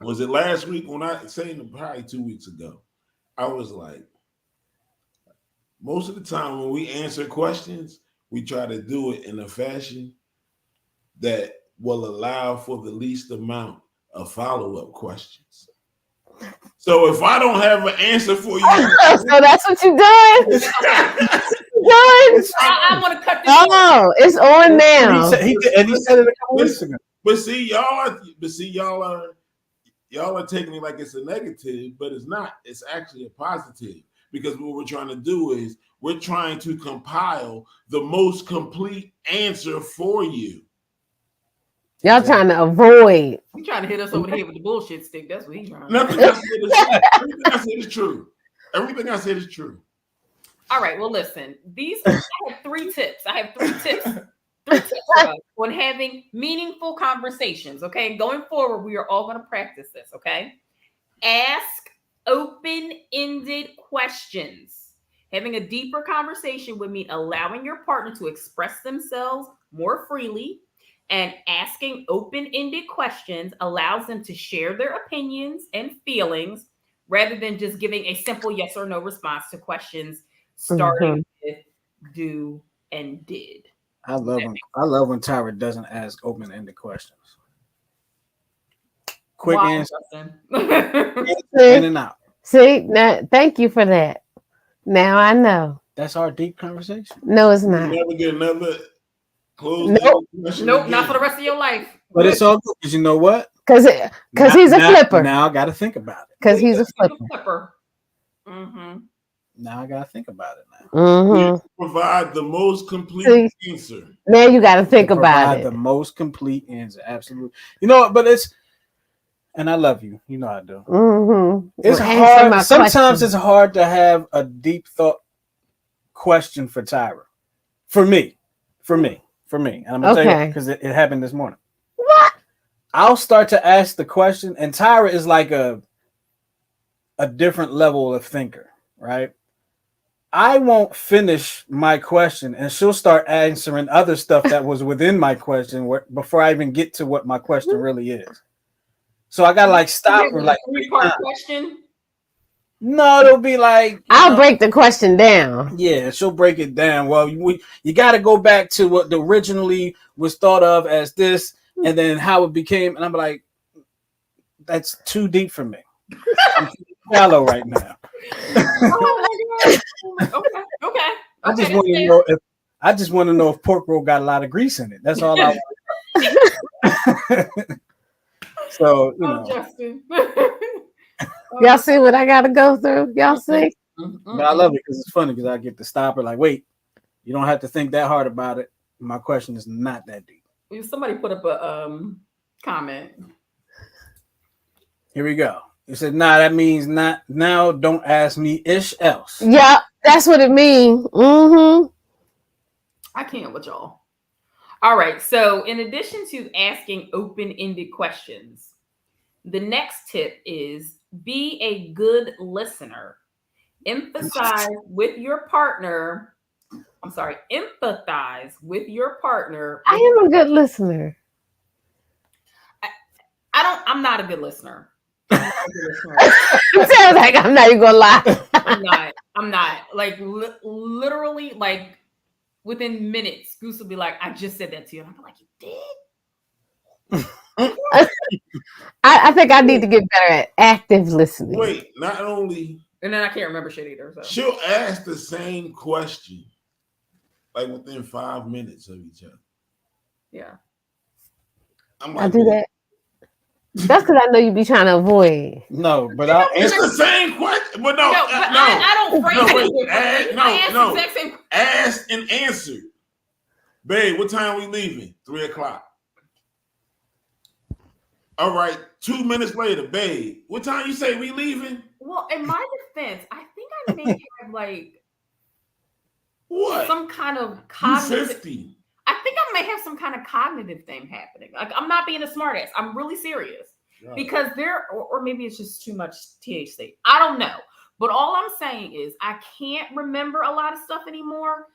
Was it last week when I saying probably 2 weeks ago? I was like, most of the time when we answer questions, we try to do it in a fashion that will allow for the least amount of follow-up questions. So if I don't have an answer for you, So that's what you're doing? I want to cut this. Oh, it's on now. He said it a couple weeks ago. but see, y'all are taking it like it's a negative, but it's not. It's actually a positive. Because what we're trying to do is we're trying to compile the most complete answer for you. Y'all trying to avoid. He's trying to hit us over the head with the bullshit stick. That's what he's trying to do. Nothing I said is true. Everything I said is true. All right. Well, listen. I have 3 tips. I have 3 tips. 3 tips for us on having meaningful conversations. Okay. Going forward, we are all going to practice this. Okay. Ask open-ended questions. Having a deeper conversation would mean allowing your partner to express themselves more freely, and asking open-ended questions allows them to share their opinions and feelings rather than just giving a simple yes or no response to questions starting with do and did. I love when Tyra doesn't ask open-ended questions. Quick Why, answer. Justin? In and out. See, now, thank you for that. Now I know. That's our deep conversation. No, it's You not. never get another closed Nope. question Nope, again. not for the rest of your life. But it's all good because you know what? Because he's a flipper. Now I got to think about it. Because he's a flipper. Mm-hmm. Now I got to think about it now. Mm-hmm. Provide the most complete answer. Now you got to think about Provide it. the most complete answer. Absolutely. You know, but it's, and I love you. You know I do. Mm-hmm. It's Well, answer my hard. Sometimes question. it's hard to have a deep thought question for Tyra. For me. And I'm going to tell you Okay. because it happened this morning. What? I'll start to ask the question, and Tyra is like a different level of thinker, right? I won't finish my question, and she'll start answering other stuff that was within my question before I even get to what my question really is. So I gotta like stop her, like 3-part question. No, it'll be like I'll break the question down. Yeah, she'll break it down. Well, you got to go back to what the originally was thought of as this, and then how it became. And I'm like, that's too deep for me. I'm too shallow right now. Oh my God. Okay. I just want to know if pork roll got a lot of grease in it. That's all I want. So Justin. Y'all see what I gotta go through? Y'all see? But I love it because it's funny because I get to stop her like, wait, you don't have to think that hard about it. My question is not that deep. Somebody put up a comment. Here we go. It said, nah, that means not now. Don't ask me ish else. Yeah, that's what it means. Mm-hmm. I can't with y'all. All right. So in addition to asking open-ended questions, the next tip is be a good listener. Empathize with your partner. Empathize with your partner. I am a good listener. I'm not a good listener. It sounds like I'm not even gonna lie. I'm not. Like literally, like within minutes, Goose will be like, I just said that to you. And I'm like, you did? I think I need to get better at active listening. Wait, not only. And then I can't remember shit either. So. She'll ask the same question, like within 5 minutes of each other. Yeah. I do that. That's because I know you be trying to avoid. No, but it's the same question. But no, I don't phrase it. No. Ask and answer. Babe, what time we leaving? 3:00. All right, 2 minutes later, babe, what time you say we leaving? Well, in my defense, I think I may have like what? Some kind of cognitive. 50. I think I may have some kind of cognitive thing happening. Like I'm not being a smartass. I'm really serious. Right. Because or maybe it's just too much THC. I don't know. But all I'm saying is I can't remember a lot of stuff anymore.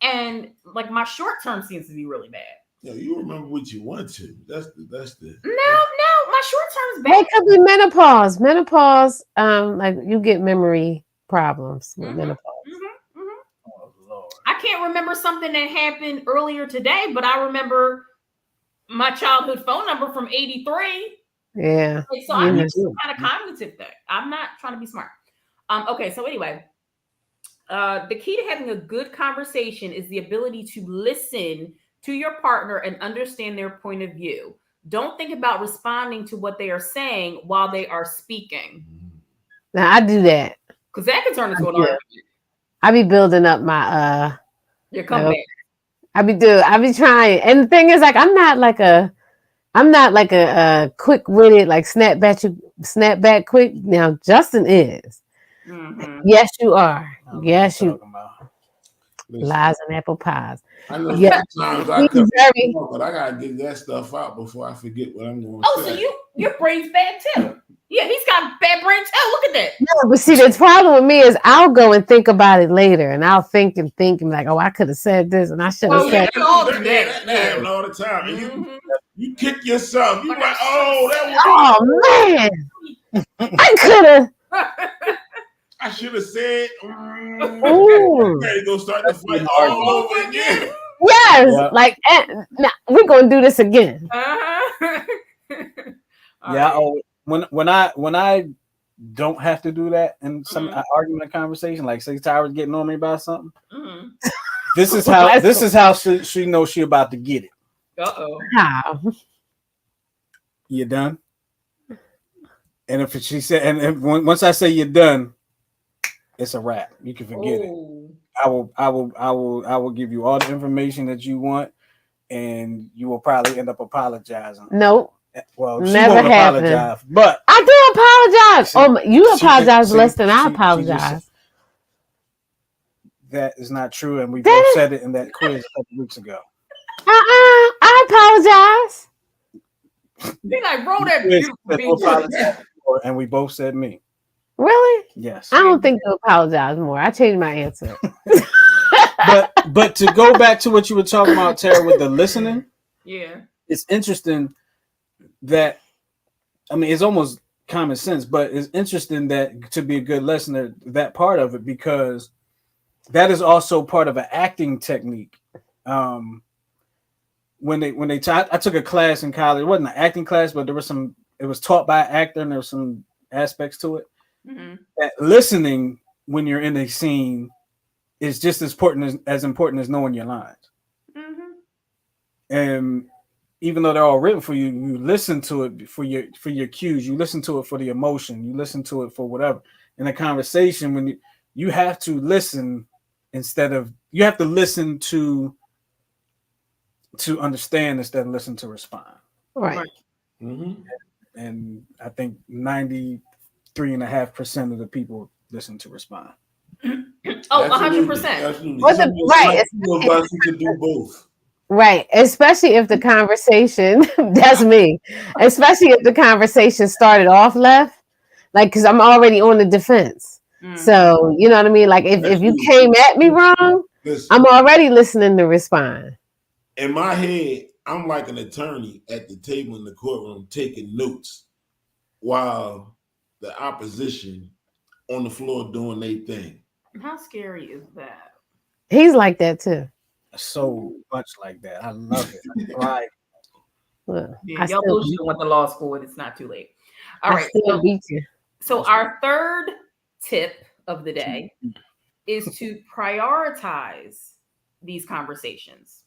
And like my short term seems to be really bad. Yeah, you remember what you want to. That's the. No, my short term's bad. It could be menopause. Menopause, like you get memory problems with menopause. Mm-hmm. Mm-hmm. Oh, Lord. I can't remember something that happened earlier today, but I remember my childhood phone number from '83. Yeah. So I have some kind of cognitive thing. I'm not trying to be smart. Okay, so anyway, the key to having a good conversation is the ability to listen to your partner and understand their point of view. Don't think about responding to what they are saying while they are speaking. Now I do that. Because that can turn into an argument. I be building up my your comeback. I be trying. And the thing is, like, I'm not like a quick-witted, like snap back quick. Now Justin is. Mm-hmm. Yes, you are. Yes, you. Lies and apple pies. I know sometimes I could, but I gotta get that stuff out before I forget what I'm going to say. So your brain's bad too. Yeah, he's got bad brain too. Look at that. No, but see, the problem with me is I'll go and think about it later, and I'll think and like, oh, I could have said this, and I should have said that. That happens all the time. And you kick yourself. You like, that was. Oh man, I could have. I should have said, ready to go start the fight all over again. Yes, like now we're gonna do this again. Yeah. When I don't have to do that in some argument or conversation, like say Tyra's getting on me about something, this is how she knows she about to get it. How? You done? And if she said, and once I say you're done, it's a wrap. You can forget it. I will give you all the information that you want, and you will probably end up apologizing. Nope. Well, never happened. Apologize, but I do apologize. You apologize less than I apologize. That is not true, and we both said it in that quiz a couple weeks ago. I apologize. They like roll that beautiful. And we both said me. Really? Yes. I don't think to apologize more. I changed my answer. but to go back to what you were talking about, Tara, with the listening, yeah, it's interesting that it's almost common sense, but it's interesting that to be a good listener, that part of it, because that is also part of an acting technique. When they I took a class in college. It wasn't an acting class, but there was some. It was taught by an actor, and there were some aspects to it. Mm-hmm. That listening when you're in a scene is just as important as knowing your lines. Mm-hmm. And even though they're all written for you, you listen to it for your cues. You listen to it for the emotion. You listen to it for whatever. In a conversation, when you have to listen you have to listen to understand instead of listen to respond. Right. Mm-hmm. And I think 93.5% of the people listen to respond. Oh, 100%. Absolutely. Right. Some of us who can do both. Right. Especially if the conversation, that's me. Especially if the conversation started off left, like, because I'm already on the defense. So, you know what I mean? Like, if you came at me wrong, Listen, I'm already listening to respond. in my head, I'm like an attorney at the table in the courtroom taking notes while the opposition on the floor doing their thing. How scary is that? He's like that too. So much like that. I love it. Right. Well, Yeah, I y'all still bullshit went to law school and it's not too late. All I right. still beat you. So our third tip of the day is to prioritize these conversations.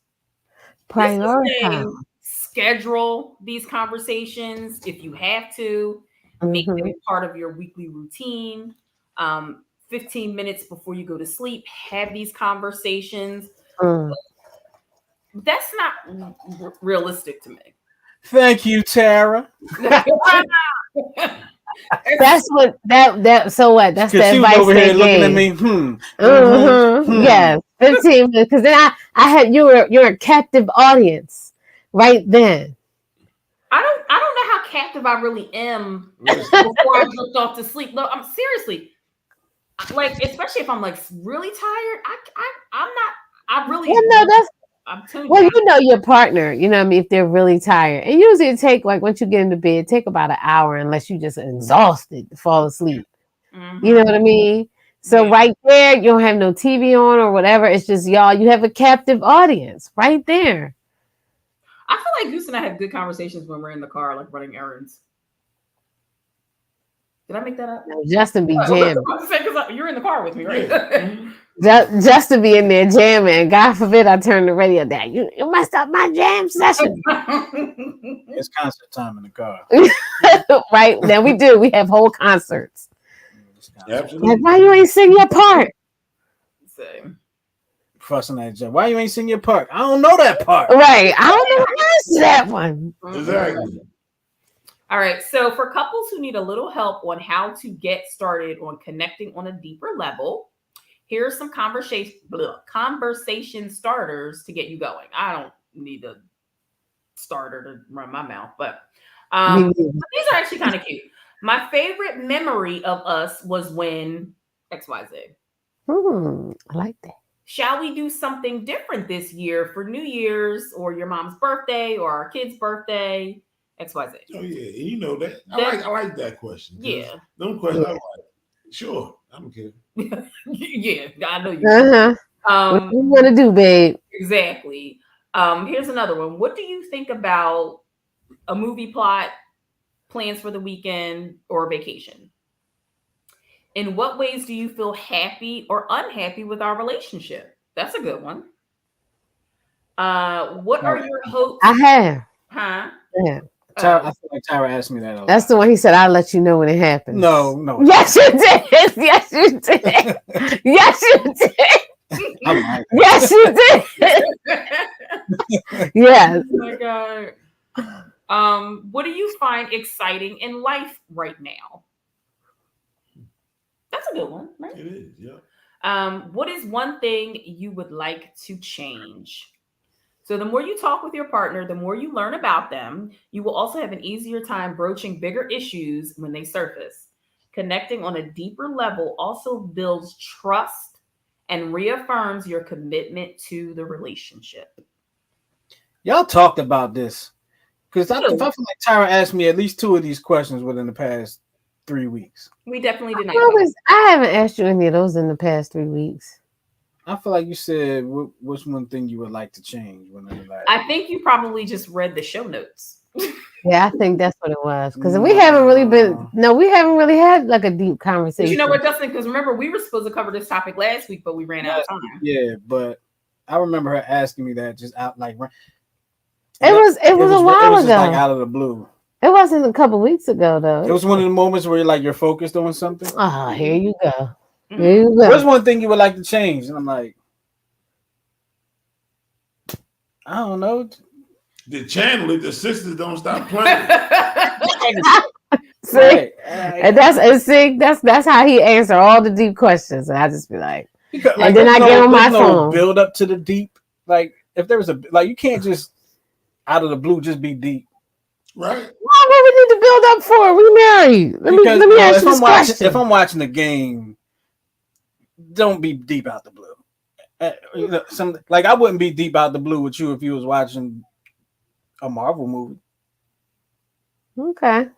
Prioritize. Schedule these conversations if you have to. Make them part of your weekly routine. 15 minutes before you go to sleep, have these conversations. That's not realistic to me. Thank you, Tara. That's what that. So what? That's the She was advice over they here looking at gave. me. Yeah, 15 minutes. Because then I had you're a captive audience right then. I don't know how captive I really am before I drift off to sleep. No, I'm seriously like, especially if I'm like really tired. I'm not. I really. Well, no, that's. I'm telling Well, you. you know your partner. You know what I mean. If they're really tired, and usually it take like once you get into bed, take about an hour unless you just exhausted to fall asleep. Mm-hmm. You know what I mean? So right there, you don't have no TV on or whatever. It's just y'all. You have a captive audience right there. I feel like Goose and I have good conversations when we're in the car, like running errands. Did I make that up? No, Justin be jamming. You're in the car with me, right? Justin be in there jamming. God forbid I turn the radio down. You messed up my jam session. It's concert time in the car. Right now we do. We have whole concerts. Absolutely. Like, why you ain't sing your part? Same. Fussing at Jeff. Why you ain't sing your part? I don't know that part. Right. I don't know how to answer that one. Exactly. All right. So for couples who need a little help on how to get started on connecting on a deeper level, here are some conversation starters to get you going. I don't need a starter to run my mouth, but these are actually kind of cute. My favorite memory of us was when XYZ. I like that. Shall we do something different this year for New Year's or your mom's birthday or our kid's birthday? XYZ. Oh yeah, you know that. I like that question. Yeah. Them questions I like. Sure, I don't care. Yeah, I know you. What you want to do, babe? Exactly. Here's another one. What do you think about a movie plot, plans for the weekend, or vacation? In what ways do you feel happy or unhappy with our relationship? That's a good one. What are your hopes? I have. Huh? Yeah. Tara, I feel like Tara asked me that. That's the one he said, I'll let you know when it happens. No. Yes, you did. Yes, you did. Yes, you did. Yes, you did. Yes. Oh my God. What do you find exciting in life right now? That's a good one, right? It is, yeah. What is one thing you would like to change? So the more you talk with your partner, the more you learn about them. You will also have an easier time broaching bigger issues when they surface. Connecting on a deeper level also builds trust and reaffirms your commitment to the relationship. Y'all talked about this because I feel like Tara asked me at least two of these questions within the past 3 weeks? We definitely did not. I haven't asked you any of those in the past 3 weeks. I feel like you said what's one thing you would like to change whenever that. I think you probably just read the show notes. Yeah, I think that's what it was. Because we haven't really had like a deep conversation. But you know what, Justin? Because remember, we were supposed to cover this topic last week, but we ran out of time. Yeah, but I remember her asking me that just out like it was a while ago. Like out of the blue. It wasn't a couple weeks ago though. It was one of the moments where you're focused on something. Oh, here you go. Here you go. What's one thing you would like to change? And I'm like, I don't know. The channel, if the sisters don't stop playing. See, and that's how he answer all the deep questions, and I just be like, and then I get on my phone. Build up to the deep. Like if there was you can't just out of the blue just be deep. Right. What we need to build up for? We married. Let me ask you this question. If I'm watching the game, don't be deep out the blue. I wouldn't be deep out the blue with you if you was watching a Marvel movie. Okay.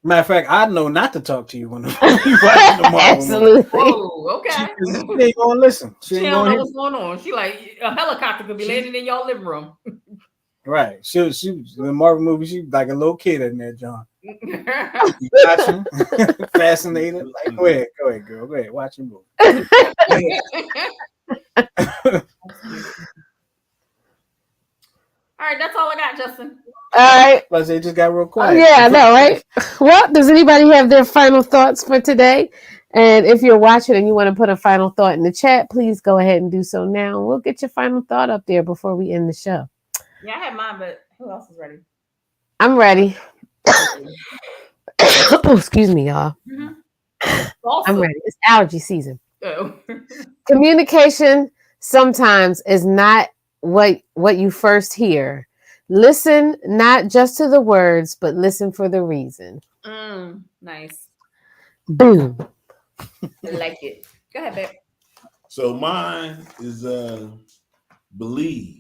Matter of fact, I know not to talk to you when you're watching the Marvel Absolutely. Movie. Oh, okay. She ain't gonna listen. She don't know what's going on. She like a helicopter could be landing in your living room. Right. She in the Marvel movie, she like a little kid in there, John. Watching, fascinated. Like, go ahead, girl. Go ahead, watch your movie. All right, that's all I got, Justin. All right. Let's say it just got real quiet. Yeah, I know, right? Well, does anybody have their final thoughts for today? And if you're watching and you want to put a final thought in the chat, please go ahead and do so now. We'll get your final thought up there before we end the show. Yeah, I have mine, but who else is ready? I'm ready. Oh, excuse me, y'all. Also, I'm ready. It's allergy season. oh. Communication sometimes is not what you first hear. Listen not just to the words, but listen for the reason. Nice. Boom. I like it. Go ahead, babe. So mine is believe.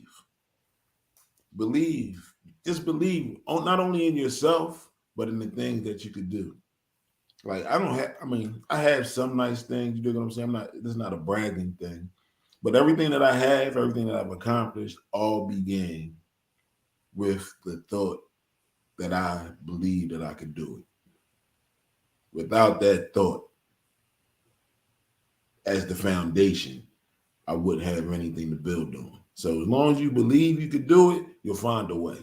Just believe not only in yourself, but in the things that you could do. Like I have some nice things, you know what I'm saying? This is not a bragging thing, but everything that I have, everything that I've accomplished, all began with the thought that I believed that I could do it. Without that thought as the foundation, I wouldn't have anything to build on. So as long as you believe you could do it, you'll find a way.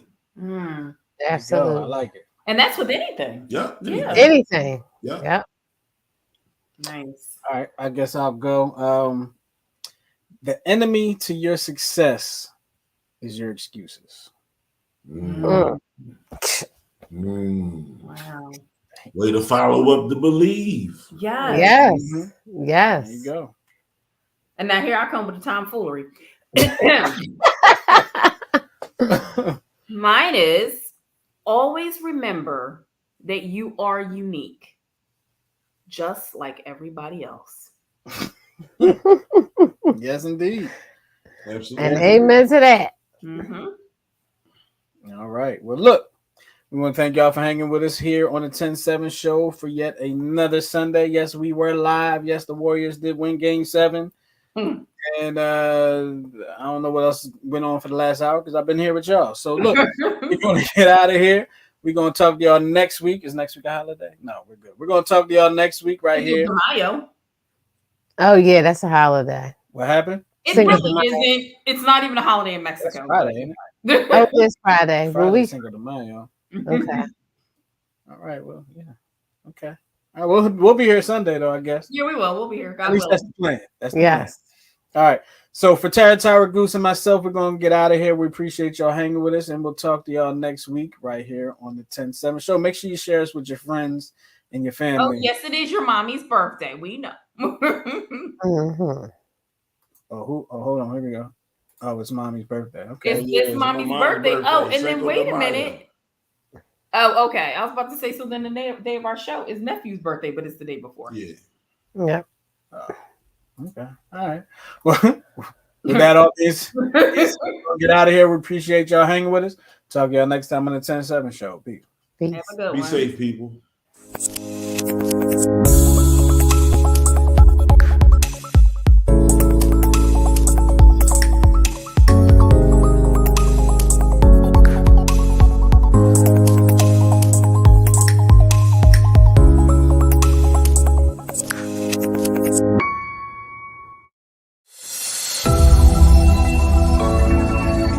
Absolutely. I like it. And that's with anything. Yeah. Anything. Yeah. Yeah. Nice. All right, I guess I'll go. The enemy to your success is your excuses. Wow. Way to follow up the believe. Yes. Yes. There you go. And now here I come with the tomfoolery. Mine is always remember that you are unique, just like everybody else. Yes, indeed. Absolutely. And amen to that. All right. Well, look, we want to thank y'all for hanging with us here on the 10-7 show for yet another Sunday. Yes, we were live. Yes, the Warriors did win Game 7. And I don't know what else went on for the last hour because I've been here with y'all. So look, we're going to get out of here. We're going to talk to y'all next week. Is next week a holiday? No, we're good. We're going to talk to y'all next week right here. Oh, yeah, that's a holiday. What happened? It really isn't. It's not even a holiday in Mexico. It's Friday, ain't it? Oh, it's Friday. Friday, Cinco de Mayo. Okay. All right. Well, yeah. Okay. All right. We'll be here Sunday, though, I guess. Yeah, we will. We'll be here. God At least will. that's the plan. That's the plan. All right. So for Tara, Tyra, Goose, and myself, we're going to get out of here. We appreciate y'all hanging with us, and we'll talk to y'all next week right here on the 10-7 show. Make sure you share us with your friends and your family. Oh, yes, it is your mommy's birthday. We know. Oh, hold on. Here we go. Oh, it's mommy's birthday. Okay. It's mommy's birthday. Oh, and then wait a minute. Oh, okay. I was about to say, so then the day of our show is nephew's birthday, but it's the day before. Yeah. Yeah. Okay. All right. Well, with that all this, we'll get out of here. We appreciate y'all hanging with us. Talk to y'all next time on the 10-7 show. Peace. Have a good one. Be safe, people.